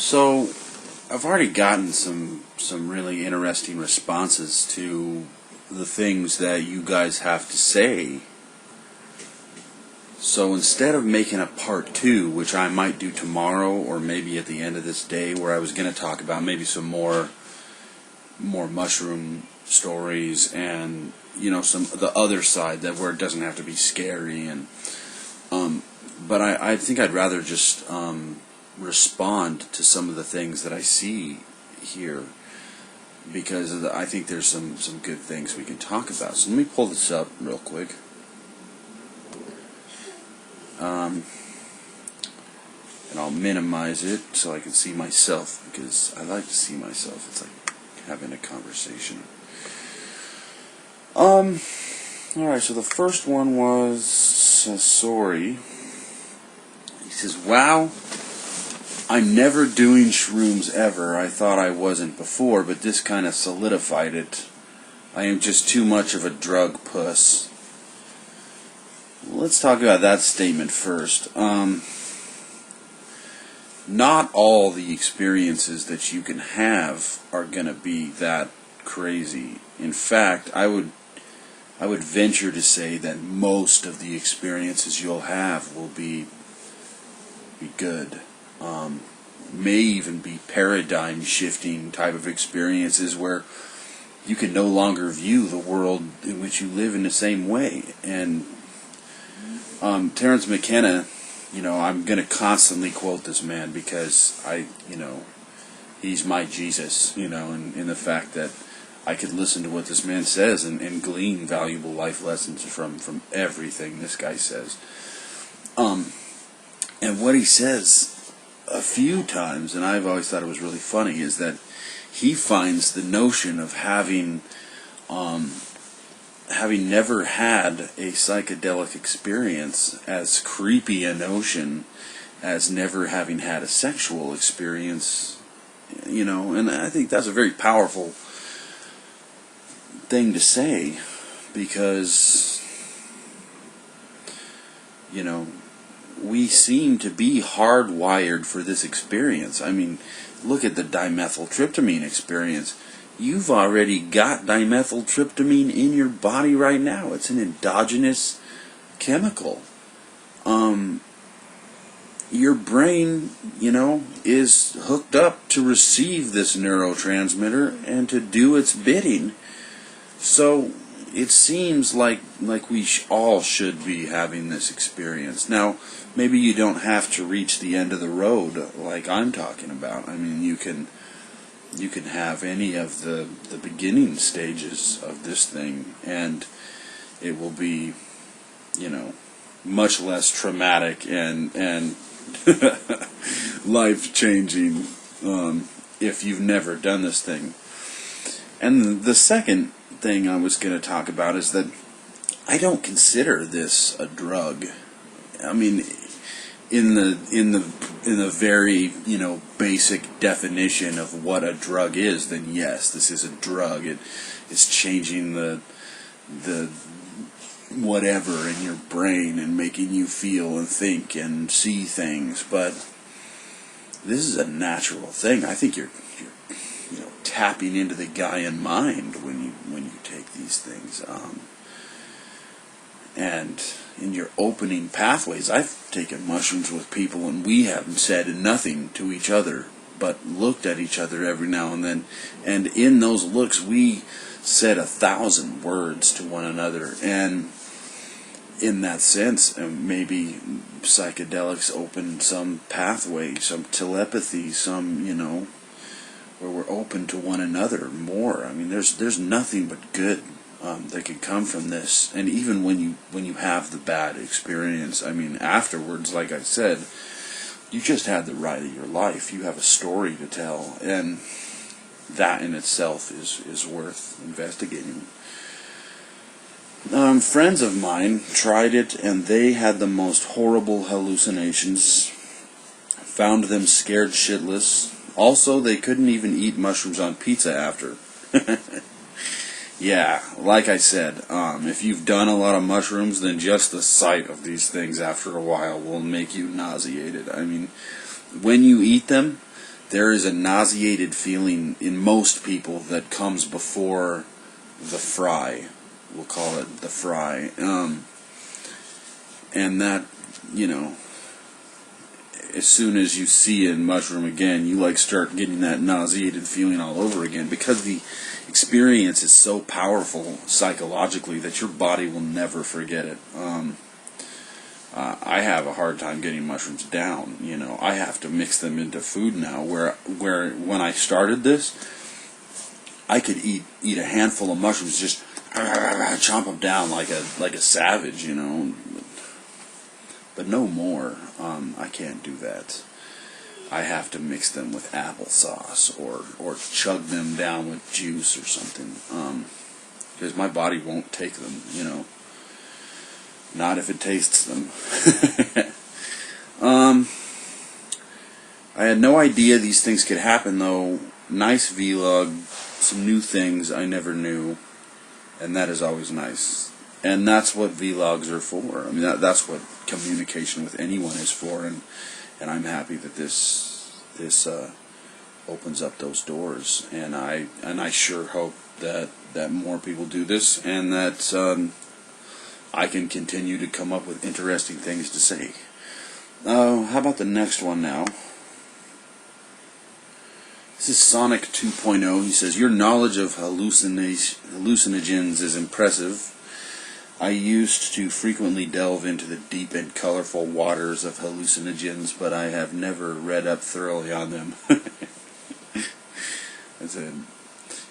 So, I've already gotten some really interesting responses to the things that you guys have to say. So instead of making a part two, which I might do tomorrow or maybe at the end of this day, where I was going to talk about maybe some more mushroom stories and some the other side that where it doesn't have to be scary and but I think I'd rather just respond to some of the things that I see here, because I think there's some good things we can talk about. So let me pull this up real quick. And I'll minimize it so I can see myself, because I like to see myself. It's like having a conversation. Alright, so the first one was Sorry. He says, "Wow, I'm never doing shrooms ever. I thought I wasn't before, but this kind of solidified it. I am just too much of a drug puss." Let's talk about that statement first. Not all the experiences that you can have are going to be that crazy. In fact, I would venture to say that most of the experiences you'll have will be good. May even be paradigm shifting type of experiences where you can no longer view the world in which you live in the same way. And Terence McKenna, I'm going to constantly quote this man because he's my Jesus, in the fact that I could listen to what this man says and glean valuable life lessons from everything this guy says. And what he says a few times, and I've always thought it was really funny, is that he finds the notion of having never had a psychedelic experience as creepy a notion as never having had a sexual experience, and I think that's a very powerful thing to say, because we seem to be hardwired for this experience. I mean, look at the dimethyltryptamine experience. You've already got dimethyltryptamine in your body right now. It's an endogenous chemical. Your brain, is hooked up to receive this neurotransmitter and to do its bidding. So it seems like we all should be having this experience. Now, maybe you don't have to reach the end of the road like I'm talking about. I mean, you can have any of the beginning stages of this thing, and it will be, much less traumatic and life-changing if you've never done this thing. And the second thing I was going to talk about is that I don't consider this a drug. I mean, in the very basic definition of what a drug is, then yes, this is a drug. It's changing the whatever in your brain and making you feel and think and see things. But this is a natural thing. I think you're tapping into the Gaian mind when you take these things. And in your opening pathways, I've taken mushrooms with people and we haven't said nothing to each other, but looked at each other every now and then. And in those looks, we said 1,000 words to one another. And in that sense, maybe psychedelics open some pathway, some telepathy, some, where we're open to one another more. I mean, there's nothing but good that could come from this. And even when you have the bad experience, I mean, afterwards, like I said, you just had the ride of your life. You have a story to tell, and that in itself is worth investigating. Friends of mine tried it, and they had the most horrible hallucinations. Found them scared shitless. Also, they couldn't even eat mushrooms on pizza after. Yeah, like I said, if you've done a lot of mushrooms, then just the sight of these things after a while will make you nauseated. I mean, when you eat them, there is a nauseated feeling in most people that comes before the fry. We'll call it the fry. And that, you know, as soon as you see a mushroom again, you like start getting that nauseated feeling all over again, because the experience is so powerful psychologically that your body will never forget it. I have a hard time getting mushrooms down. You know, I have to mix them into food now. Where when I started this, I could eat a handful of mushrooms, just chomp them down like a savage, you know. But no more. I can't do that. I have to mix them with applesauce or chug them down with juice or something. Because my body won't take them, you know. Not if it tastes them. I had no idea these things could happen, though. Nice vlog, some new things I never knew, and that is always nice. And that's what vlogs are for. I mean, that's what communication with anyone is for, and I'm happy that this opens up those doors. And I sure hope that more people do this, and that I can continue to come up with interesting things to say. How about the next one now? This is Sonic 2.0. He says, your knowledge of hallucinogens is impressive. I used to frequently delve into the deep and colorful waters of hallucinogens, but I have never read up thoroughly on them.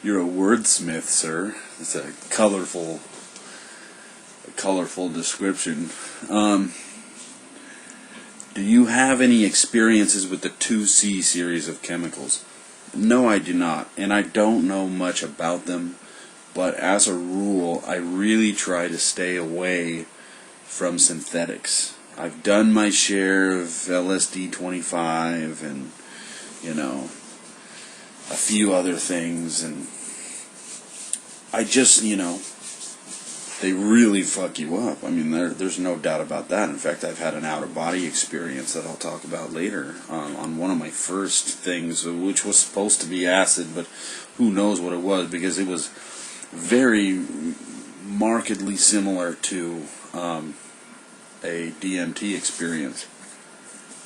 You're a wordsmith, sir. It's a colorful description. Do you have any experiences with the 2C series of chemicals? No, I do not, and I don't know much about them, but as a rule, I really try to stay away from synthetics. I've done my share of LSD-25 and, you know, a few other things, and I just, you know, they really fuck you up. I mean, there's no doubt about that. In fact, I've had an out-of-body experience that I'll talk about later on one of my first things, which was supposed to be acid, but who knows what it was, because it was very markedly similar to a DMT experience.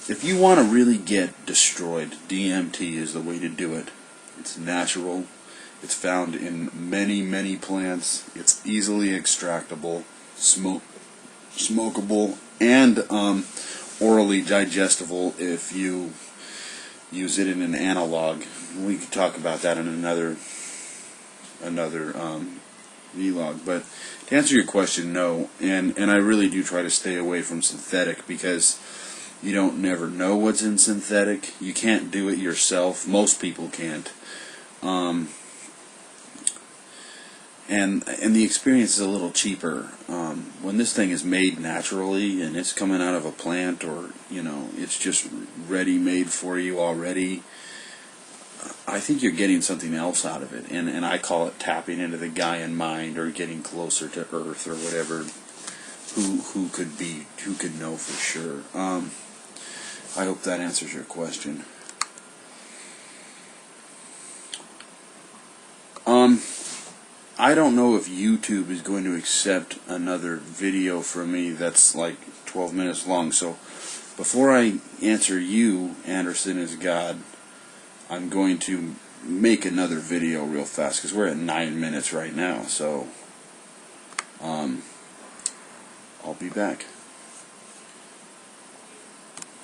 If you want to really get destroyed, DMT is the way to do it. It's natural. It's found in many, many plants. It's easily extractable, smokable, and orally digestible if you use it in an analog. We could talk about that in another vlog. But to answer your question, no. And I really do try to stay away from synthetic, because you don't never know what's in synthetic. You can't do it yourself. Most people can't. And the experience is a little cheaper. When this thing is made naturally and it's coming out of a plant, or, you know, it's just ready-made for you already, I think you're getting something else out of it. And I call it tapping into the Gaian mind, or getting closer to Earth, or whatever. Who could know for sure. I hope that answers your question. I don't know if YouTube is going to accept another video from me that's like 12 minutes long. So before I answer you, Anderson is God, I'm going to make another video real fast, because we're at 9 minutes right now. So I'll be back.